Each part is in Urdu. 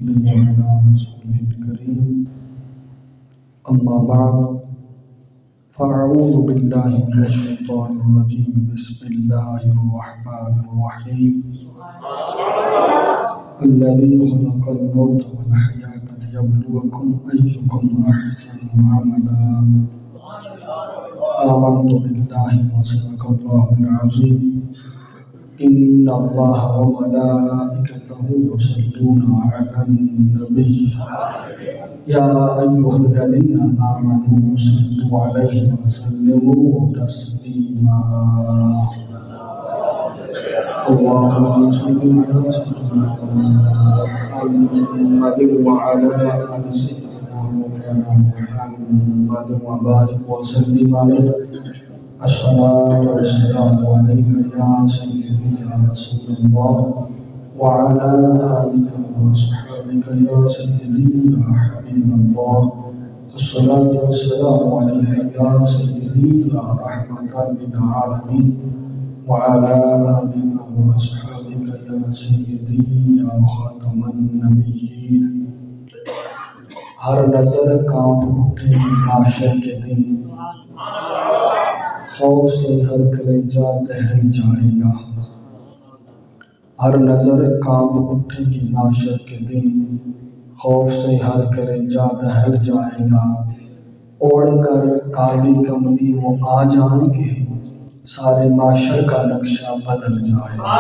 وعلى رسوله الكريم أما بعد فأعوذ بالله من الشيطان الرجيم بسم الله الرحمن الرحيم الذي خلق الموت والحياة ليبلوكم أيكم أحسن عملا آمنت بالله وصدق الله العظيم إن الله وملائكته يصلون على النبي يا أيها الذين آمنوا صلوا عليه وسلموا تسليما اللهم صل على سيدنا محمد وعلى آل سيدنا مولانا محمد وبارك وسلم عليه الصلاة والسلام عليك يا سيدي يا رسول الله وعلى آلك وصحبك يا سيدي يا حبيب الله الصلاة والسلام عليك يا سيدي يا رحمة للعالمين وعلى آلك وصحبك يا سيدي يا خاتم النبيين ہر نظر کانپ اٹھے معاشر کے دن خوف سے ہر کلیجہ دہل جائے گا ہر نظر کانپ اٹھے گی معاشر کے دن خوف سے ہر کلیجہ دہل جائے گا اوڑھ کر کالی کملی وہ آ جائیں گے سارے معاشر کا نقشہ بدل جائے گا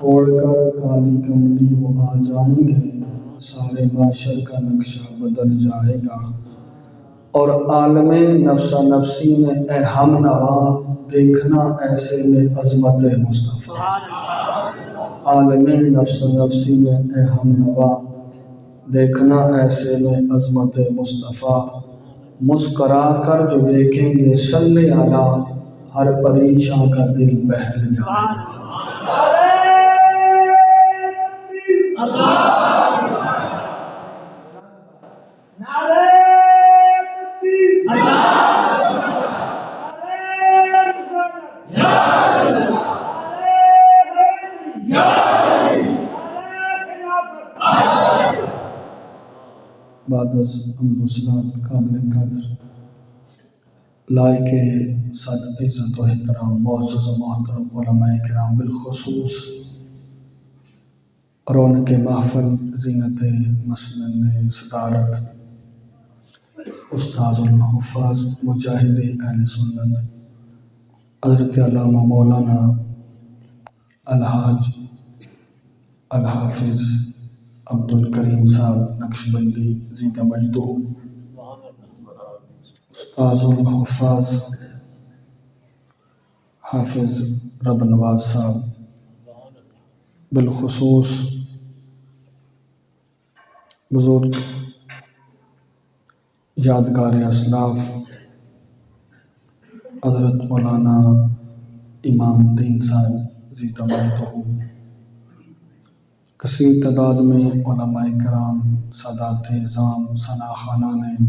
اوڑھ کر کالی کملی وہ آ جائیں گے سارے معاشر کا نقشہ بدل جائے گا اور عالم نفس نفسی میں اے ہم نوا دیکھنا ایسے میں عظمت مصطفیٰ عالم نفس نفسی میں اے ہم نوا دیکھنا ایسے میں عظمت مصطفیٰ مسکرا کر جو دیکھیں گے صلی علی ہر پریشاں کا دل بہل جائے گا بعد از حمد و صلات قابل قدر لائق صد عزت و احترام معزز و محترم علماء کرام بالخصوص رونق محفل زینت مسند میں صدارت استاذ الحفاظ مجاہد اہل سنت حضرت علامہ مولانا الحاج الحافظ عبد الکریم صاحب نقشبندی زندہ مجدو استاذ الحفاظ حافظ رب نواز صاحب بالخصوص بزرگ یادگار اسلاف حضرت مولانا امام الدین صاحب زندہ مجدو کثیر تعداد میں علماء کرام سادات اعظام ثنا خانان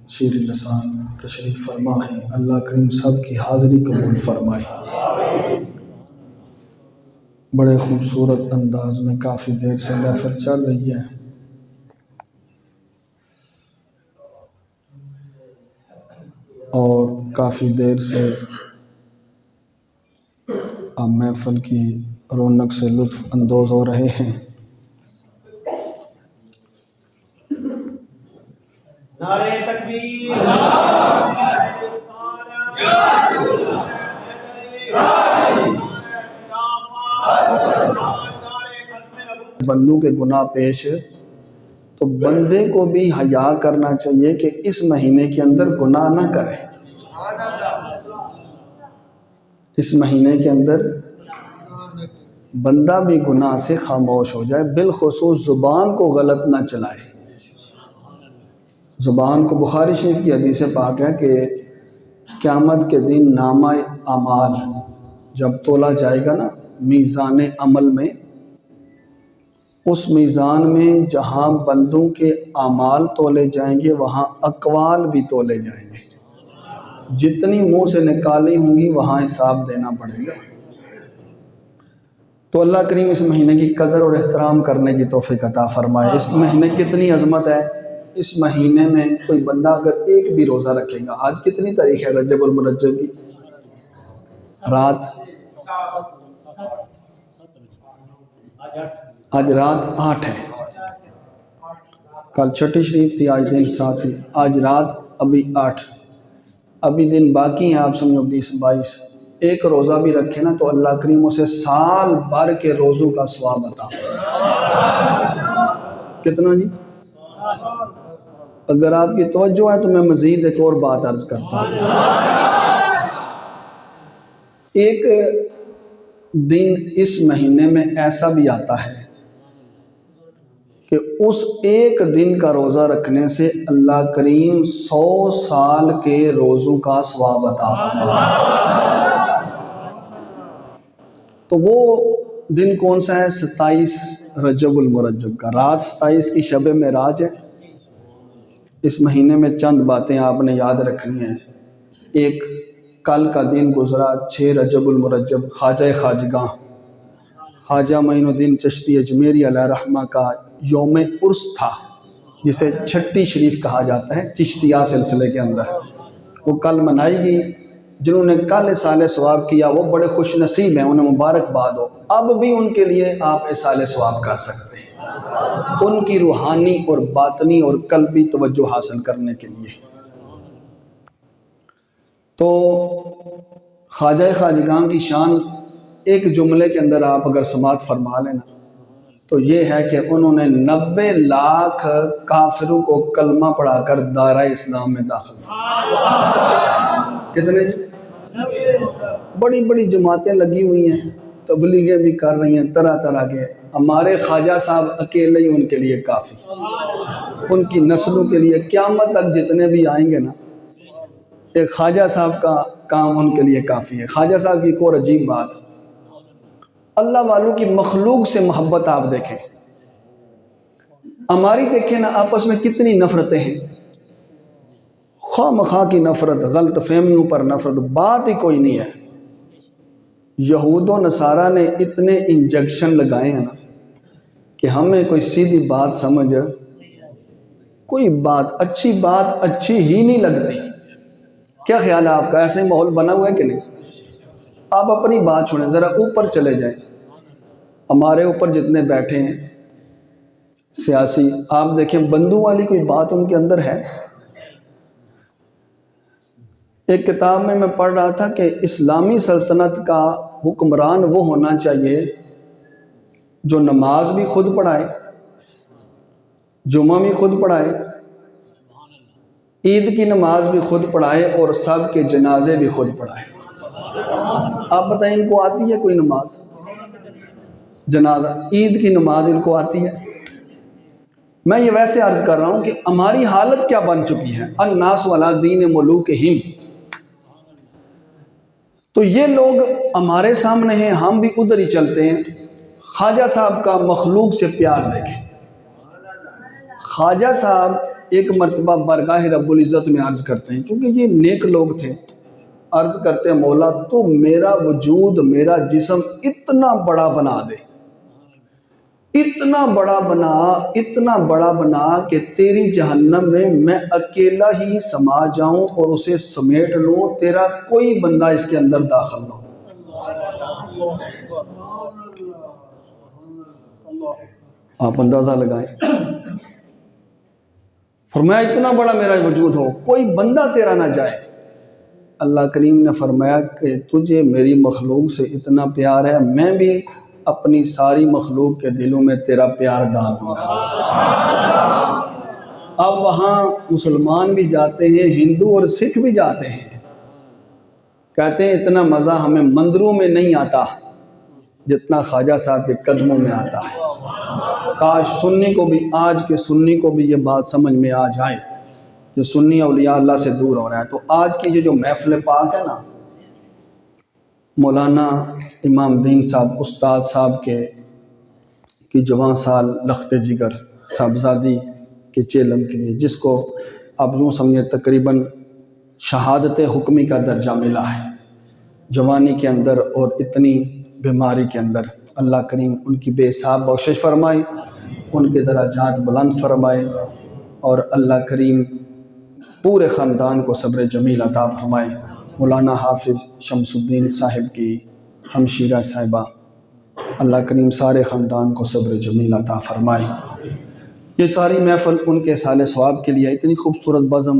شیر لسان تشریف فرما ہے اللہ کریم سب کی حاضری قبول فرمائے بڑے خوبصورت انداز میں کافی دیر سے محفل چل رہی ہے اور کافی دیر سے آپ محفل کی رونق سے لطف اندوز ہو رہے ہیں نعرہ تکبیر بندوں کے گناہ پیش ہے تو بندے کو بھی حیا کرنا چاہیے کہ اس مہینے کے اندر گناہ نہ کرے اس مہینے کے اندر بندہ بھی گناہ سے خاموش ہو جائے بالخصوص زبان کو غلط نہ چلائے زبان کو بخاری شریف کی حدیث پاک ہے کہ قیامت کے دن نامہ اعمال جب تولا جائے گا نا میزان عمل میں اس میزان میں جہاں بندوں کے اعمال تولے جائیں گے وہاں اقوال بھی تولے جائیں گے جتنی منہ سے نکالی ہوں گی وہاں حساب دینا پڑے گا تو اللہ کریم اس مہینے کی قدر اور احترام کرنے کی توفیق عطا فرمائے۔ اس مہینے کی کتنی عظمت ہے، اس مہینے میں کوئی بندہ اگر ایک بھی روزہ رکھے گا، آج کتنی تاریخ ہے رجب المرجب کی؟ رات، آج رات 8 ہے، کل چھٹی شریف تھی، آج دن 7 تھی، آج رات ابھی 8، ابھی دن باقی ہیں، آپ سمجھو 20 22۔ ایک روزہ بھی رکھے نا تو اللہ کریم اسے سال بھر کے روزوں کا ثواب عطا کتنا جی؟ اگر آپ کی توجہ ہے تو میں مزید ایک اور بات عرض کرتا ہوں۔ ایک دن اس مہینے میں ایسا بھی آتا ہے کہ اس ایک دن کا روزہ رکھنے سے اللہ کریم 100 سال کے روزوں کا ثواب عطا فرماتا ہے۔ تو وہ دن کون سا ہے؟ 27 رجب المرجب کا، رات 27 کی شب معراج ہے۔ اس مہینے میں چند باتیں آپ نے یاد رکھنی ہیں۔ ایک، کل کا دن گزرا 6 رجب المرجب، خواجہ خواجگاں خواجہ معین الدین چشتی اجمیری علیہ رحمہ کا یوم عرس تھا، جسے چھٹی شریف کہا جاتا ہے چشتیہ سلسلے کے اندر۔ وہ کل منائی گئی، جنہوں نے کل اصالِ ثواب کیا وہ بڑے خوش نصیب ہیں، انہیں مبارکباد ہو۔ اب بھی ان کے لیے آپ اصالِ ثواب کر سکتے ہیں، ان کی روحانی اور باطنی اور قلبی توجہ حاصل کرنے کے لیے۔ تو خواجہ خواجگاں کی شان ایک جملے کے اندر آپ اگر سماعت فرما لینا تو یہ ہے کہ انہوں نے 90 لاکھ کافروں کو کلمہ پڑھا کر دائرہ اسلام میں داخل کتنے جی؟ بڑی بڑی جماعتیں لگی ہوئی ہیں، تبلیغیں بھی کر رہی ہیں طرح طرح کے، ہمارے خواجہ صاحب اکیلے ہی ان کے لیے کافی، ان کی نسلوں کے لیے قیامت تک جتنے بھی آئیں گے نا، ایک خواجہ صاحب کا کام ان کے لیے کافی ہے۔ خواجہ صاحب کی ایک اور عجیب بات، اللہ والوں کی مخلوق سے محبت آپ دیکھیں، ہماری دیکھیں نا آپس میں کتنی نفرتیں ہیں، خواہ مخواہ کی نفرت، غلط فہمیوں پر نفرت، بات ہی کوئی نہیں ہے۔ یہود و نصارہ نے اتنے انجیکشن لگائے ہیں نا کہ ہمیں کوئی سیدھی بات سمجھ، کوئی بات اچھی ہی نہیں لگتی۔ کیا خیال ہے آپ کا؟ ایسے ماحول بنا ہوا ہے کہ نہیں؟ آپ اپنی بات سنیں، ذرا اوپر چلے جائیں، ہمارے اوپر جتنے بیٹھے ہیں سیاسی، آپ دیکھیں بندوں والی کوئی بات ان کے اندر ہے؟ ایک کتاب میں پڑھ رہا تھا کہ اسلامی سلطنت کا حکمران وہ ہونا چاہیے جو نماز بھی خود پڑھائے، جمعہ بھی خود پڑھائے، عید کی نماز بھی خود پڑھائے اور سب کے جنازے بھی خود پڑھائے۔ آپ بتائیں ان کو آتی ہے کوئی نماز؟ جنازہ، عید کی نماز ان کو آتی ہے؟ میں یہ ویسے عرض کر رہا ہوں کہ ہماری حالت کیا بن چکی ہے، الناس علی دین ملوکہم۔ تو یہ لوگ ہمارے سامنے ہیں، ہم بھی ادھر ہی چلتے ہیں۔ خواجہ صاحب کا مخلوق سے پیار دیکھیں۔ خواجہ صاحب ایک مرتبہ بارگاہ رب العزت میں عرض کرتے ہیں، چونکہ یہ نیک لوگ تھے، عرض کرتے ہیں مولا تو میرا وجود، میرا جسم اتنا بڑا بنا دے، اتنا بڑا بنا کہ تیری جہنم میں میں اکیلا ہی سما جاؤں اور اسے سمیٹ لوں، تیرا کوئی بندہ اس کے اندر داخل نہ ہو۔ آپ اندازہ لگائیں، فرمایا اتنا بڑا میرا وجود ہو، کوئی بندہ تیرا نہ جائے۔ اللہ کریم نے فرمایا کہ تجھے میری مخلوق سے اتنا پیار ہے، میں بھی اپنی ساری مخلوق کے دلوں میں تیرا پیار ڈال دوں گا۔ اب وہاں مسلمان بھی جاتے ہیں، ہندو اور سکھ بھی جاتے ہیں، کہتے ہیں اتنا مزہ ہمیں مندروں میں نہیں آتا جتنا خواجہ صاحب کے قدموں میں آتا ہے۔ کاش سنی کو بھی، آج کے سنی کو بھی یہ بات سمجھ میں آ جائے، جو سنی اولیاء اللہ سے دور ہو رہا ہے۔ تو آج کی یہ جو محفل پاک ہے نا، مولانا امام دین صاحب استاد صاحب کی جوان سال لخت جگر صاحبزادی کے چیلم کے لیے، جس کو اب یوں سمجھے تقریباً شہادت حکمی کا درجہ ملا ہے جوانی کے اندر اور اتنی بیماری کے اندر، اللہ کریم ان کی بے حساب بخشش فرمائے، ان کے درجات بلند فرمائے، اور اللہ کریم پورے خاندان کو صبر جمیل عطا فرمائے۔ مولانا حافظ شمس الدین صاحب کی ہمشیرہ صاحبہ، اللہ کریم سارے خاندان کو صبر جمیل عطا فرمائے۔ یہ ساری محفل ان کے سال ثواب کے لیے اتنی خوبصورت بزم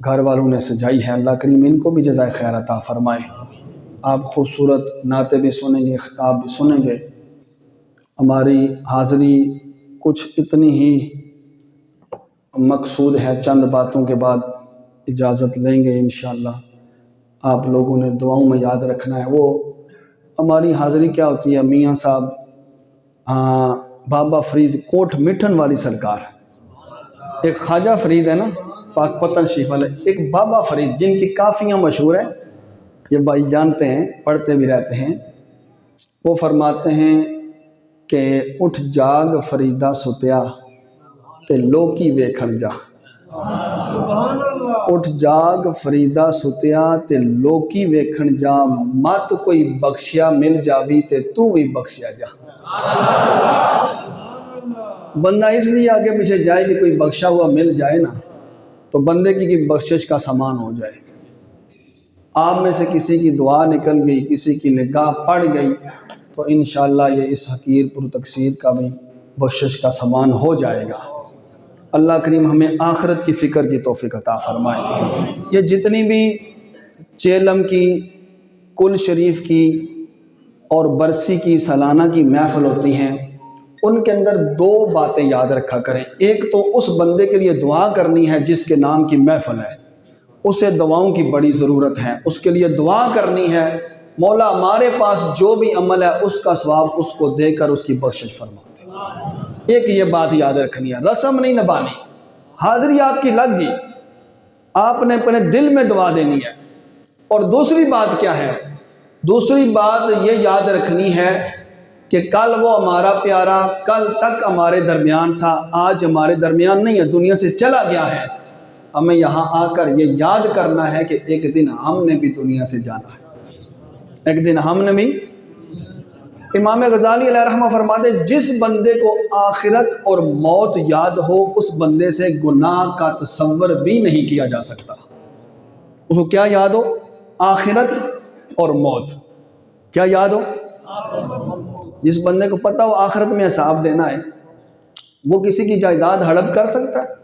گھر والوں نے سجائی ہے، اللہ کریم ان کو بھی جزائے خیر عطا فرمائے۔ آپ خوبصورت نعتیں بھی سنیں گے، خطاب بھی سنیں گے۔ ہماری حاضری کچھ اتنی ہی مقصود ہے، چند باتوں کے بعد اجازت لیں گے انشاءاللہ۔ آپ لوگوں نے دعاؤں میں یاد رکھنا ہے، وہ ہماری حاضری کیا ہوتی ہے، میاں صاحب بابا فرید کوٹ مٹھن والی سرکار، ایک خواجہ فرید ہے نا پاک پتن شریف والے، ایک بابا فرید جن کی کافیاں مشہور ہیں، یہ بھائی جانتے ہیں، پڑھتے بھی رہتے ہیں۔ وہ فرماتے ہیں کہ اٹھ جاگ فریدہ ستیا تے لوکی ویکھن جا، اٹھ جاگ فریدہ ستیا تے لوکی ویکھن جا، مت کوئی بخشیا مل جاوی تے تو بھی بخشیا جا۔ بندہ اس لیے آگے پیچھے جائے کہ کوئی بخشا ہوا مل جائے نا، تو بندے کی بخشش کا سامان ہو جائے۔ آپ میں سے کسی کی دعا نکل گئی، کسی کی نگاہ پڑ گئی، تو انشاءاللہ یہ اس حقیر پر تقصیر کا بھی بخشش کا سامان ہو جائے گا۔ اللہ کریم ہمیں آخرت کی فکر کی توفیق عطا فرمائے۔ یہ جتنی بھی چیلم کی، کل شریف کی اور برسی کی سالانہ کی محفل ہوتی ہیں، ان کے اندر دو باتیں یاد رکھا کریں۔ ایک تو اس بندے کے لیے دعا کرنی ہے جس کے نام کی محفل ہے، اسے دعاؤں کی بڑی ضرورت ہے، اس کے لیے دعا کرنی ہے مولا ہمارے پاس جو بھی عمل ہے اس کا ثواب اس کو دے کر اس کی بخشش فرما دے۔ ایک یہ بات یاد رکھنی ہے، رسم نہیں نبھانی۔ حاضری آپ کی لگ گئی، آپ نے اپنے دل میں دعا دینی ہے۔ اور دوسری بات کیا ہے؟ دوسری بات یہ یاد رکھنی ہے کہ کل وہ ہمارا پیارا کل تک ہمارے درمیان تھا، آج ہمارے درمیان نہیں ہے، دنیا سے چلا گیا ہے۔ ہمیں یہاں آ کر یہ یاد کرنا ہے کہ ایک دن ہم نے بھی دنیا سے جانا ہے، ایک دن ہم نے بھی۔ امام غزالی علیہ رحمہ فرماتے ہیں جس بندے کو آخرت اور موت یاد ہو اس بندے سے گناہ کا تصور بھی نہیں کیا جا سکتا۔ اس کو کیا یاد ہو؟ آخرت اور موت۔ کیا یاد ہو؟ جس بندے کو پتہ ہو آخرت میں حساب دینا ہے، وہ کسی کی جائیداد ہڑپ کر سکتا ہے،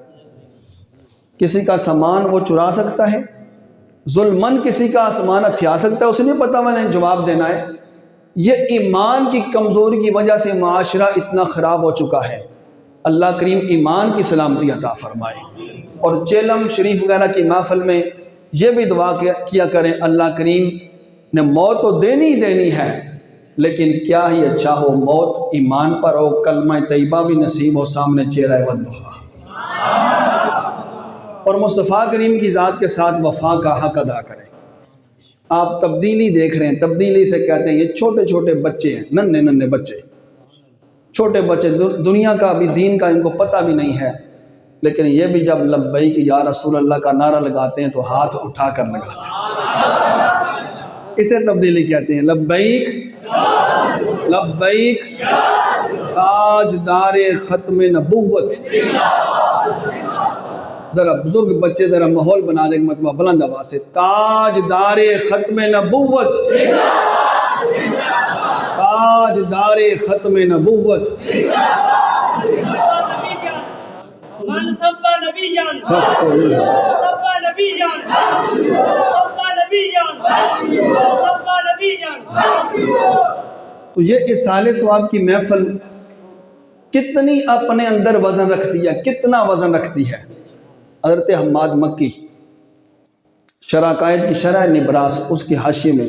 کسی کا سامان وہ چرا سکتا ہے، ظلمن کسی کا سامان ہتھیا سکتا ہے، اسے نہیں پتہ میں نے جواب دینا ہے۔ یہ ایمان کی کمزوری کی وجہ سے معاشرہ اتنا خراب ہو چکا ہے۔ اللہ کریم ایمان کی سلامتی عطا فرمائے۔ اور چیلم شریف وغیرہ کی محفل میں یہ بھی دعا کیا کریں، اللہ کریم نے موت تو دینی ہی دینی ہے، لیکن کیا ہی اچھا ہو موت ایمان پر ہو، کلمہ طیبہ بھی نصیب ہو، سامنے چہرہ ودھا، اور مصطفیٰ کریم کی ذات کے ساتھ وفا کا حق ادا کریں۔ آپ تبدیلی دیکھ رہے ہیں، تبدیلی سے کہتے ہیں یہ چھوٹے چھوٹے بچے ہیں، ننھے ننھے بچے، چھوٹے بچے، دنیا کا بھی دین کا ان کو پتہ بھی نہیں ہے، لیکن یہ بھی جب لبیک یا رسول اللہ کا نعرہ لگاتے ہیں تو ہاتھ اٹھا کر لگاتے ہیں۔ اسے تبدیلی کہتے ہیں، لبیک لبیک تاجدار ختم نبوت۔ ذرا بزرگ بچے ذرا ماحول بنا دیں، مطلب بلند آواز سے، تاجدار ختم نبوت، تاجدار ختم نبوت۔ من سب نبی جان سب نبی جان سب نبی جان سب نبی جان۔ تو یہ اصالِ ثواب کی محفل کتنی اپنے اندر وزن رکھتی ہے، کتنا وزن رکھتی ہے۔ حضرت حماد مکی شرح عقائد کی شرح نبراس اس کی حاشیے میں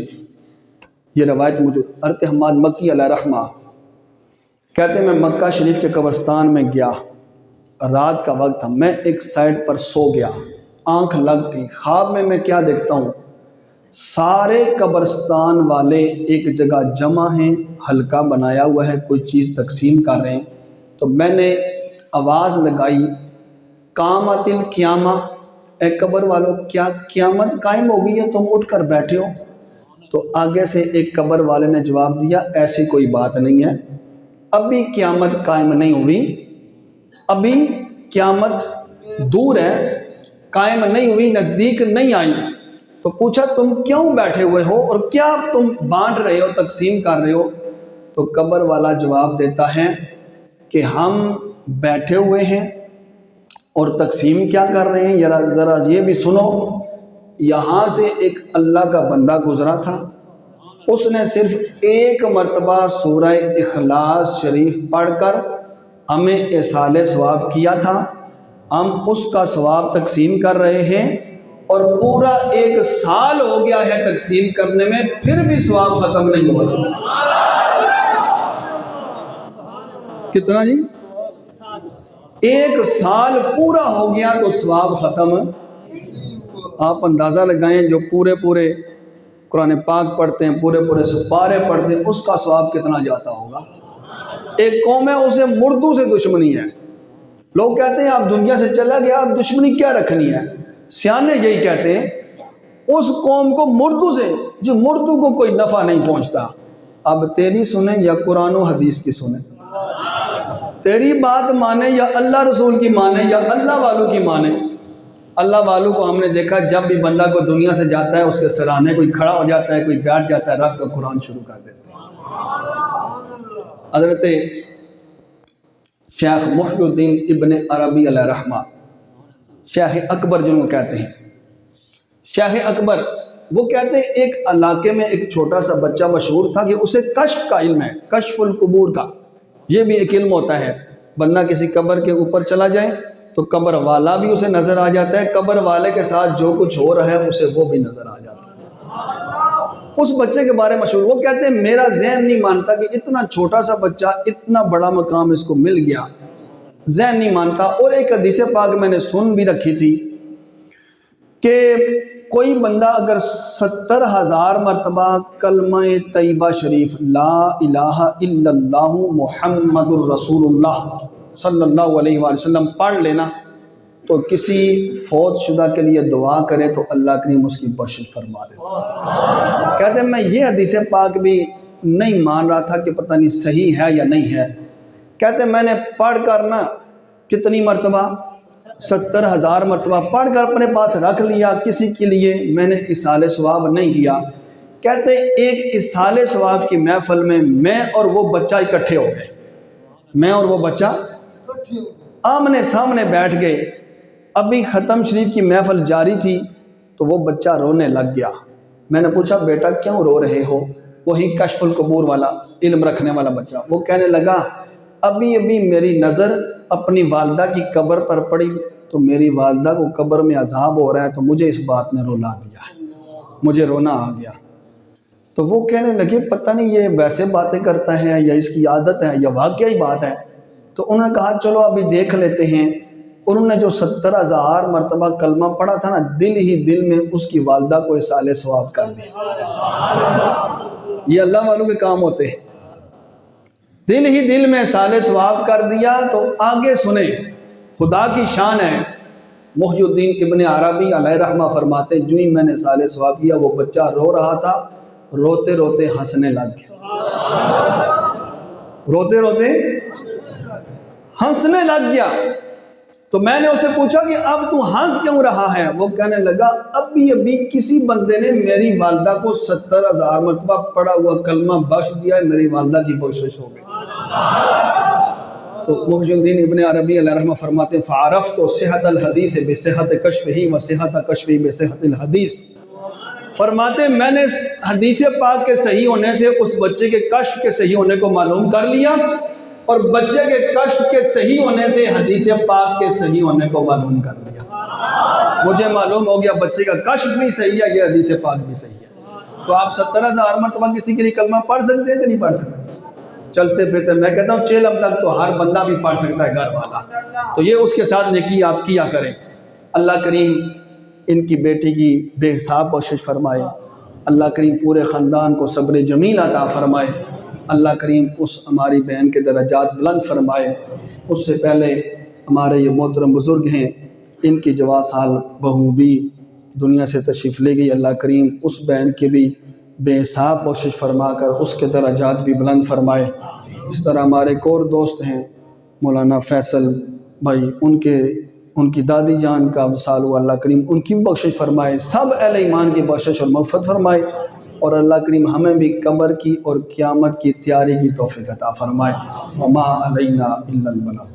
یہ روایت موجود۔ حضرت حماد مکی علیہ رحمہ کہتے ہیں میں مکہ شریف کے قبرستان میں گیا، رات کا وقت تھا، میں ایک سائڈ پر سو گیا، آنکھ لگ گئی، خواب میں میں کیا دیکھتا ہوں، سارے قبرستان والے ایک جگہ جمع ہیں، حلقہ بنایا ہوا ہے، کوئی چیز تقسیم کر رہے ہیں۔ تو میں نے آواز لگائی، قامت القیامہ، اے قبر والو کیا قیامت قائم ہو گئی ہے، تم اٹھ کر بیٹھے ہو؟ تو آگے سے ایک قبر والے نے جواب دیا ایسی کوئی بات نہیں ہے، ابھی قیامت قائم نہیں ہوئی، ابھی قیامت دور ہے، قائم نہیں ہوئی، نزدیک نہیں آئی۔ تو پوچھا تم کیوں بیٹھے ہوئے ہو اور کیا تم بانٹ رہے ہو، تقسیم کر رہے ہو؟ تو قبر والا جواب دیتا ہے کہ ہم بیٹھے ہوئے ہیں اور تقسیم کیا کر رہے ہیں، ذرا یہ بھی سنو۔ یہاں سے ایک اللہ کا بندہ گزرا تھا، اس نے صرف ایک مرتبہ سورہ اخلاص شریف پڑھ کر ہمیں ایصال ثواب کیا تھا، ہم اس کا ثواب تقسیم کر رہے ہیں اور پورا 1 سال ہو گیا ہے تقسیم کرنے میں، پھر بھی ثواب ختم نہیں ہوا۔ کتنا جی؟ 1 سال پورا ہو گیا تو ثواب ختم۔ آپ اندازہ لگائیں جو پورے قرآن پاک پڑھتے ہیں، پورے سپارے پڑھتے ہیں، اس کا ثواب کتنا جاتا ہوگا۔ ایک قوم ہے اسے مردوں سے دشمنی ہے، لوگ کہتے ہیں آپ دنیا سے چلا گیا، آپ دشمنی کیا رکھنی ہے؟ سیانے یہی کہتے ہیں اس قوم کو مردوں سے، جو مردوں کو کوئی نفع نہیں پہنچتا۔ اب تیری سنیں یا قرآن و حدیث کی سنیں، تیری بات مانے یا اللہ رسول کی مانے یا اللہ والوں کی مانے۔ اللہ والوں کو ہم نے دیکھا جب بھی بندہ کو دنیا سے جاتا ہے اس کے سرانے کوئی کھڑا ہو جاتا ہے، کوئی بیٹھ جاتا ہے، رب کا قرآن شروع کر دیتے ہیں۔ حضرت شیخ محی الدین ابن عربی علیہ رحمہ، شیخ اکبر جن کو کہتے ہیں، شیخ اکبر وہ کہتے ہیں ایک علاقے میں ایک چھوٹا سا بچہ مشہور تھا کہ اسے کشف کا علم ہے، کشف القبور کا۔ یہ بھی ایک علم ہوتا ہے، بندہ کسی قبر کے اوپر چلا جائے تو قبر والا بھی اسے نظر آ جاتا ہے، قبر والے کے ساتھ جو کچھ ہو رہا ہے اسے وہ بھی نظر آ جاتا ہے۔ اس بچے کے بارے میں مشہور، وہ کہتے ہیں میرا ذہن نہیں مانتا کہ اتنا چھوٹا سا بچہ اتنا بڑا مقام اس کو مل گیا، ذہن نہیں مانتا۔ اور ایک حدیث پاک میں نے سن بھی رکھی تھی کہ کوئی بندہ اگر 70,000 مرتبہ کلمہ طیبہ شریف لا الہ الا اللہ محمد الرسول اللہ صلی اللہ علیہ وآلہ وسلم پڑھ لینا تو کسی فوت شدہ کے لیے دعا کرے تو اللہ کریم اس کی بخشش فرما دیتا۔ کہتے ہیں میں یہ حدیث پاک بھی نہیں مان رہا تھا کہ پتہ نہیں صحیح ہے یا نہیں ہے۔ کہتے ہیں میں نے پڑھ کر نا کتنی مرتبہ 70,000 مرتبہ پڑھ کر اپنے پاس رکھ لیا، کسی کے لیے میں نے ایصال ثواب نہیں کیا۔ کہتے ہیں ایک ایصال ثواب کی محفل میں میں اور وہ بچہ اکٹھے ہو گئے، میں اور وہ بچہ آمنے سامنے بیٹھ گئے۔ ابھی ختم شریف کی محفل جاری تھی تو وہ بچہ رونے لگ گیا۔ میں نے پوچھا بیٹا کیوں رو رہے ہو؟ وہی کشف القبور والا، علم رکھنے والا بچہ، وہ کہنے لگا ابھی میری نظر اپنی والدہ کی قبر پر پڑی تو میری والدہ کو قبر میں عذاب ہو رہا ہے تو مجھے اس بات نے رلا دیا، مجھے رونا آ گیا۔ تو وہ کہنے لگے پتہ نہیں یہ ویسے باتیں کرتا ہے یا اس کی عادت ہے یا واقعی بات ہے۔ تو انہوں نے کہا چلو ابھی دیکھ لیتے ہیں۔ انہوں نے جو 70,000 مرتبہ کلمہ پڑھا تھا نا، دل ہی دل میں اس کی والدہ کو ایصال ثواب کر دیا۔ یہ اللہ والوں کے کام ہوتے ہیں، دل ہی دل میں ایصال ثواب کر دیا۔ تو آگے سنیں، خدا کی شان ہے۔ محی الدین ابن عربی علیہ رحمہ فرماتے جو ہی میں نے ایصال ثواب کیا وہ بچہ رو رہا تھا، روتے روتے ہنسنے لگ گیا، روتے روتے ہنسنے لگ گیا۔ تو میں نے اسے پوچھا کہ اب تو ہنس کیوں رہا ہے؟ وہ کہنے لگا ابھی کسی بندے نے میری والدہ کو 70,000 مرتبہ پڑھا ہوا کلمہ بخش دیا ہے، میری والدہ کی بخشش ہو گئی۔ تو محی الدین ابن عربی علیہ رحمہ فرماتے ہیں فعرفت صحت الحدیث بصحت کشفہ و صحت کشفہ بصحت الحدیث۔ فرماتے ہیں میں نے حدیث پاک کے صحیح ہونے سے اس بچے کے کشف کے صحیح ہونے کو معلوم کر لیا، اور بچے کے کشف کے صحیح ہونے سے حدیث پاک کے صحیح ہونے کو معلوم کر لیا۔ مجھے معلوم ہو گیا بچے کا کشف بھی صحیح ہے، یہ حدیث پاک بھی صحیح ہے۔ تو آپ 70,000 مرتبہ کسی کے لیے کلمہ پڑھ سکتے ہیں کہ نہیں پڑھ سکتے؟ چلتے پھرتے میں کہتا ہوں چلم تک تو ہر بندہ بھی پڑھ سکتا ہے، گھر والا، تو یہ اس کے ساتھ نیکی آپ کیا کریں۔ اللہ کریم ان کی بیٹی کی بے حساب بخشش فرمائے، اللہ کریم پورے خاندان کو صبر جمیل عطا فرمائے، اللہ کریم اس ہماری بہن کے درجات بلند فرمائے۔ اس سے پہلے ہمارے یہ محترم بزرگ ہیں، ان کی جواز سال بہو بھی دنیا سے تشریف لے گئی، اللہ کریم اس بہن کے بھی بے حساب بخشش فرما کر اس کے درجات بھی بلند فرمائے۔ اس طرح ہمارے ایک اور دوست ہیں مولانا فیصل بھائی، ان کی دادی جان کا وصال ہوا، اللہ کریم ان کی بخشش فرمائے، سب اہل ایمان کی بخشش اور مغفرت فرمائے، اور اللہ کریم ہمیں بھی قبر کی اور قیامت کی تیاری کی توفیق عطا فرمائے۔ وما علینا الا البلاغ۔